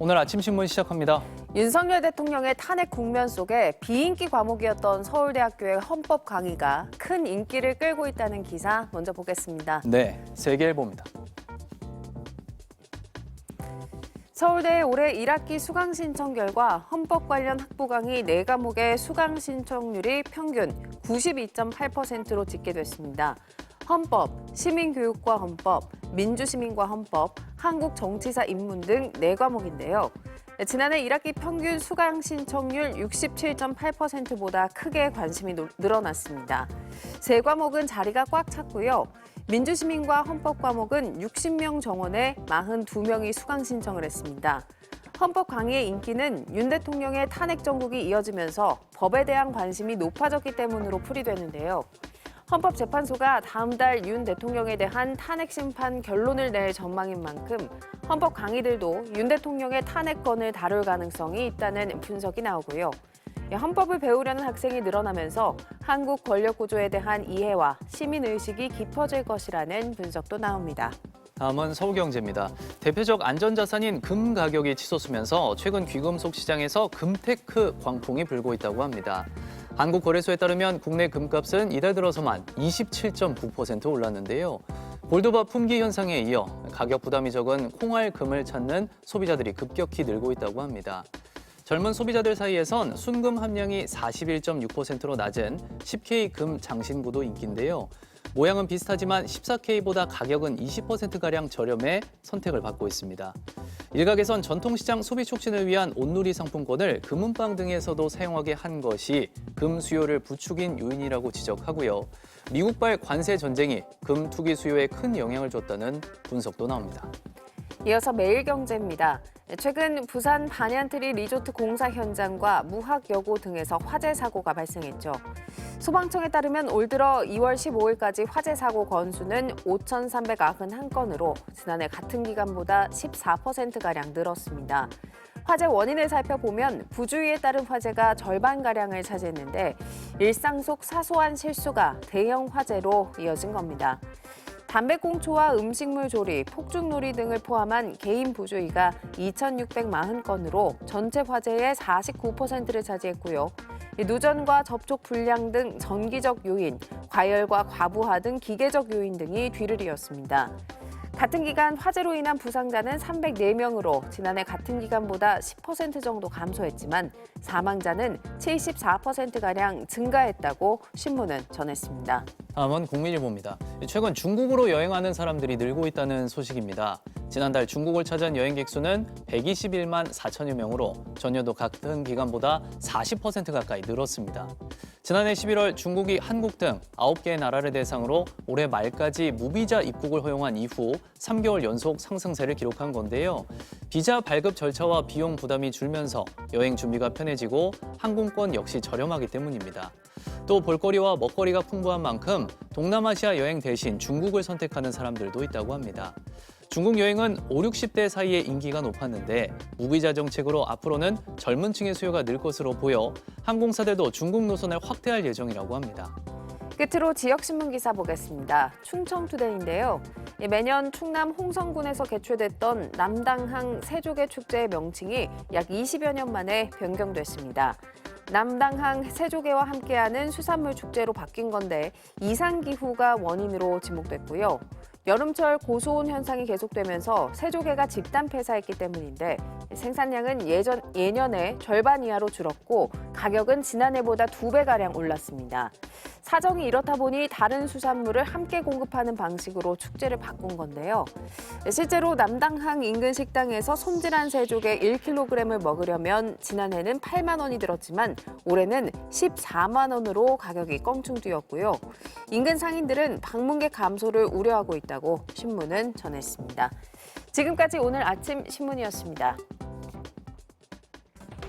오늘 아침 신문 시작합니다. 윤석열 대통령의 탄핵 국면 속에 비인기 과목이었던 서울대학교의 헌법 강의가 큰 인기를 끌고 있다는 기사 먼저 보겠습니다. 네, 세계일보입니다. 서울대의 올해 1학기 수강 신청 결과 헌법 관련 학부 강의 4과목의 수강 신청률이 평균 92.8%로 집계됐습니다. 헌법, 시민교육과 헌법, 민주시민과 헌법, 한국정치사 입문 등 4과목인데요. 지난해 1학기 평균 수강 신청률 67.8%보다 크게 관심이 늘어났습니다. 3과목은 자리가 꽉 찼고요. 민주시민과 헌법 과목은 60명 정원에 42명이 수강 신청을 했습니다. 헌법 강의의 인기는 윤 대통령의 탄핵 정국이 이어지면서 법에 대한 관심이 높아졌기 때문으로 풀이되는데요. 헌법재판소가 다음 달 윤 대통령에 대한 탄핵 심판 결론을 낼 전망인 만큼 헌법 강의들도 윤 대통령의 탄핵건을 다룰 가능성이 있다는 분석이 나오고요. 헌법을 배우려는 학생이 늘어나면서 한국 권력 구조에 대한 이해와 시민의식이 깊어질 것이라는 분석도 나옵니다. 다음은 서울경제입니다. 대표적 안전자산인 금 가격이 치솟으면서 최근 귀금속 시장에서 금테크 광풍이 불고 있다고 합니다. 한국거래소에 따르면 국내 금값은 이달 들어서만 27.9% 올랐는데요. 골드바 품귀 현상에 이어 가격 부담이 적은 콩알금을 찾는 소비자들이 급격히 늘고 있다고 합니다. 젊은 소비자들 사이에선 순금 함량이 41.6%로 낮은 10K 금 장신구도 인기인데요. 모양은 비슷하지만 14K보다 가격은 20%가량 저렴해 선택을 받고 있습니다. 일각에선 전통시장 소비 촉진을 위한 온누리 상품권을 금은방 등에서도 사용하게 한 것이 금 수요를 부추긴 요인이라고 지적하고요. 미국발 관세 전쟁이 금 투기 수요에 큰 영향을 줬다는 분석도 나옵니다. 이어서 매일경제입니다. 최근 부산 반얀트리 리조트 공사 현장과 무학여고 등에서 화재 사고가 발생했죠. 소방청에 따르면 올 들어 2월 15일까지 화재 사고 건수는 5,391건으로 지난해 같은 기간보다 14%가량 늘었습니다. 화재 원인을 살펴보면 부주의에 따른 화재가 절반가량을 차지했는데 일상 속 사소한 실수가 대형 화재로 이어진 겁니다. 담배꽁초와 음식물 조리, 폭죽놀이 등을 포함한 개인 부주의가 2,640건으로 전체 화재의 49%를 차지했고요. 누전과 접촉 불량 등 전기적 요인, 과열과 과부하 등 기계적 요인 등이 뒤를 이었습니다. 같은 기간 화재로 인한 부상자는 304명으로 지난해 같은 기간보다 10% 정도 감소했지만 사망자는 74%가량 증가했다고 신문은 전했습니다. 다음은 국민일보입니다. 최근 중국으로 여행하는 사람들이 늘고 있다는 소식입니다. 지난달 중국을 찾은 여행객 수는 121만 4천여 명으로 전년도 같은 기간보다 40% 가까이 늘었습니다. 지난해 11월 중국이 한국 등 9개의 나라를 대상으로 올해 말까지 무비자 입국을 허용한 이후 3개월 연속 상승세를 기록한 건데요. 비자 발급 절차와 비용 부담이 줄면서 여행 준비가 편해지고 항공권 역시 저렴하기 때문입니다. 또 볼거리와 먹거리가 풍부한 만큼 동남아시아 여행 대신 중국을 선택하는 사람들도 있다고 합니다. 중국 여행은 5, 60대 사이에 인기가 높았는데 무비자 정책으로 앞으로는 젊은 층의 수요가 늘 것으로 보여 항공사들도 중국 노선을 확대할 예정이라고 합니다. 끝으로 지역신문 기사 보겠습니다. 충청투데이인데요. 매년 충남 홍성군에서 개최됐던 남당항 세조개 축제의 명칭이 약 20여 년 만에 변경됐습니다. 남당항 세조개와 함께하는 수산물 축제로 바뀐 건데 이상기후가 원인으로 지목됐고요. 여름철 고수온 현상이 계속되면서 세조개가 집단 폐사했기 때문인데 생산량은 예년의 절반 이하로 줄었고 가격은 지난해보다 2배가량 올랐습니다. 사정이 이렇다 보니 다른 수산물을 함께 공급하는 방식으로 축제를 바꾼 건데요. 실제로 남당항 인근 식당에서 손질한 세조개 1kg을 먹으려면 지난해는 8만 원이 들었지만 올해는 14만 원으로 가격이 껑충 뛰었고요. 인근 상인들은 방문객 감소를 우려하고 있다고 신문은 전했습니다. 지금까지 오늘 아침 신문이었습니다.